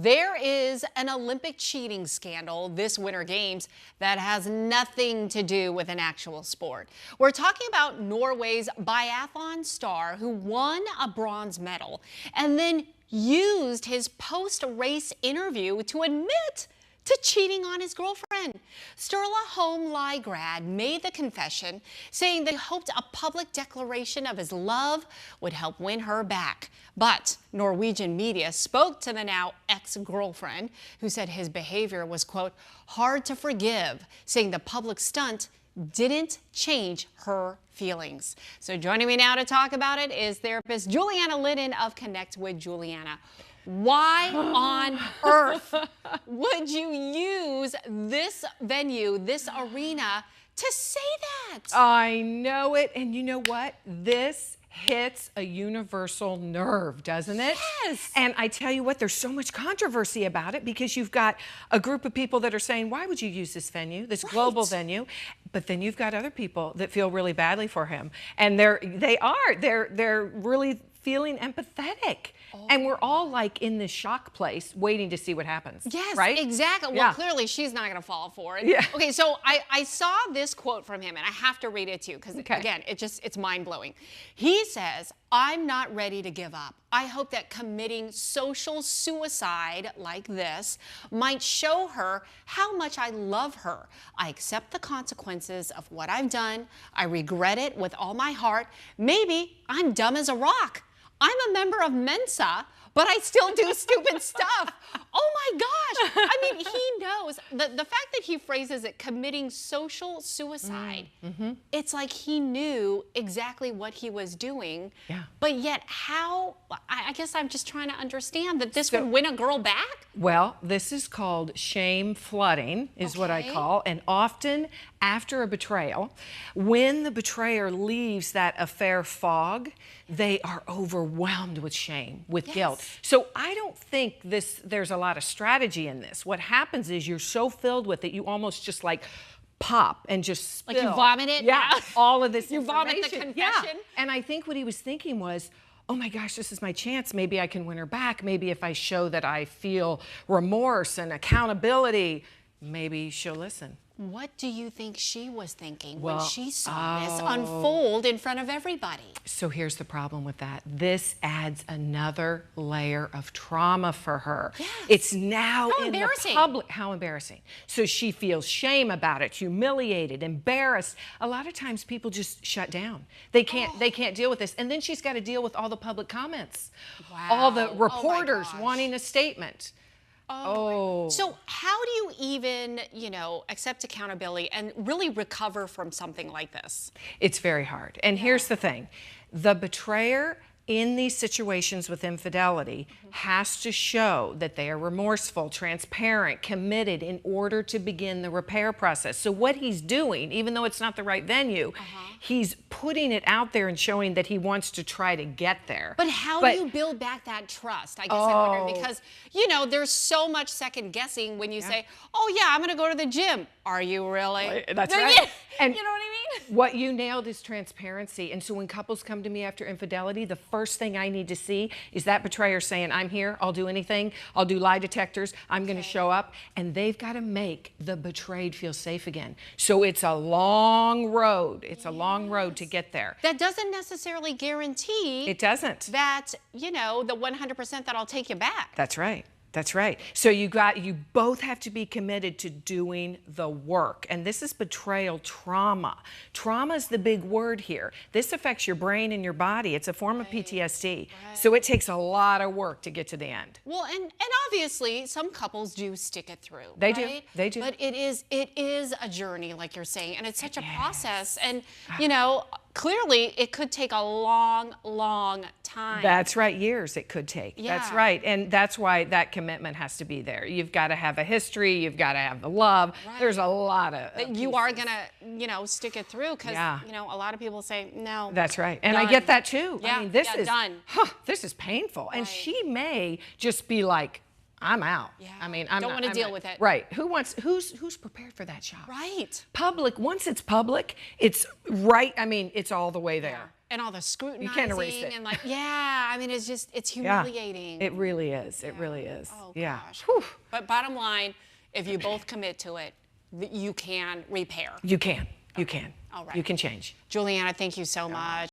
There is an Olympic cheating scandal this Winter Games that has nothing to do with an actual sport. We're talking about Norway's biathlon star who won a bronze medal and then used his post-race interview to admit to cheating on his girlfriend. Sturla Holm Lygrad made the confession, saying that he hoped a public declaration of his love would help win her back. But Norwegian media spoke to the now ex-girlfriend, who said his behavior was, quote, hard to forgive, saying the public stunt didn't change her feelings. So joining me now to talk about it is therapist Juliana Linden of Connect with Juliana. Why on earth would you use this venue, this arena, to say that? I know it, and you know what? This hits a universal nerve, doesn't it? Yes. And I tell you what, there's so much controversy about it because you've got a group of people that are saying, why would you use this venue, this global venue? But then you've got other people that feel really badly for him. And they're really feeling empathetic. And we're all like in this shock place waiting to see what happens. Yes, right? Exactly. Well, clearly she's not going to fall for it. Yeah. Okay, so I saw this quote from him and I have to read it to you because again, it's mind-blowing. He says, I'm not ready to give up. I hope that committing social suicide like this might show her how much I love her. I accept the consequences of what I've done. I regret it with all my heart. Maybe I'm dumb as a rock. I'm a member of Mensa, but I still do stupid stuff. Oh my gosh. I mean, he knows. The fact that he phrases it committing social suicide, it's like he knew exactly what he was doing. Yeah. But yet how, I guess I'm just trying to understand that this would win a girl back? Well, this is called shame flooding, is what I call, and often after a betrayal, when the betrayer leaves that affair fog, they are overwhelmed with shame, with guilt. So I don't think there's a lot of strategy in this. What happens is you're so filled with it, you almost just like pop and just spill. Like you vomit it? Yeah, all of this You vomit the information. confession? Yeah. And I think what he was thinking was, oh my gosh, this is my chance. Maybe I can win her back. Maybe if I show that I feel remorse and accountability, maybe she'll listen. What do you think she was thinking when she saw this unfold in front of everybody? So here's the problem with that. This adds another layer of trauma for her. Yes. It's now How in the embarrassing. public. How embarrassing. So she feels shame about it, humiliated, embarrassed. A lot of times people just shut down. They can't deal with this. And then she's got to deal with all the public comments. Wow. All the reporters Oh my gosh. wanting a statement. So how do you even, accept accountability and really recover from something like this? It's very hard. And here's the thing. The betrayer in these situations with infidelity has to show that they are remorseful, transparent, committed in order to begin the repair process. So what he's doing, even though it's not the right venue, he's putting it out there and showing that he wants to try to get there. But how do you build back that trust? I guess I wonder because, there's so much second guessing when you say, oh yeah, I'm going to go to the gym. Are you really? That's right. And you know what I mean? What you nailed is transparency. And so when couples come to me after infidelity, the first thing I need to see is that betrayer saying, I'm here, I'll do anything, I'll do lie detectors, I'm going to show up. And they've got to make the betrayed feel safe again. So it's a long road. It's a long road to get there. That doesn't necessarily guarantee It doesn't. that, the 100% that I'll take you back. That's right. That's right. So you both have to be committed to doing the work. And this is betrayal trauma. Trauma is the big word here. This affects your brain and your body. It's a form of PTSD. So it takes a lot of work to get to the end. Well, and obviously some couples do stick it through. They right? do. They do. But it is a journey, like you're saying, and it's such a process. And clearly it could take a long, long time. That's right. Years it could take. That's right. And that's why that commitment has to be there. You've got to have a history. You've got to have the love. Right. There's a lot of you are going to, stick it through because, a lot of people say, no. That's right. And done. I get that too. Yeah, I mean, this is done. This is painful. Right. And she may just be like, I'm out. Yeah. I mean, don't want to deal with it. Right. Who's prepared for that shock? Right. Public, once it's public, it's right. I mean, it's all the way there. And all the scrutinizing. You can't erase it. And like, yeah, I mean, it's just, it's humiliating. Yeah, it really is. It really is. Oh, yeah. gosh. Whew. But bottom line, if you both commit to it, you can repair. You can. You can. All right. You can change. Juliana, thank you so much.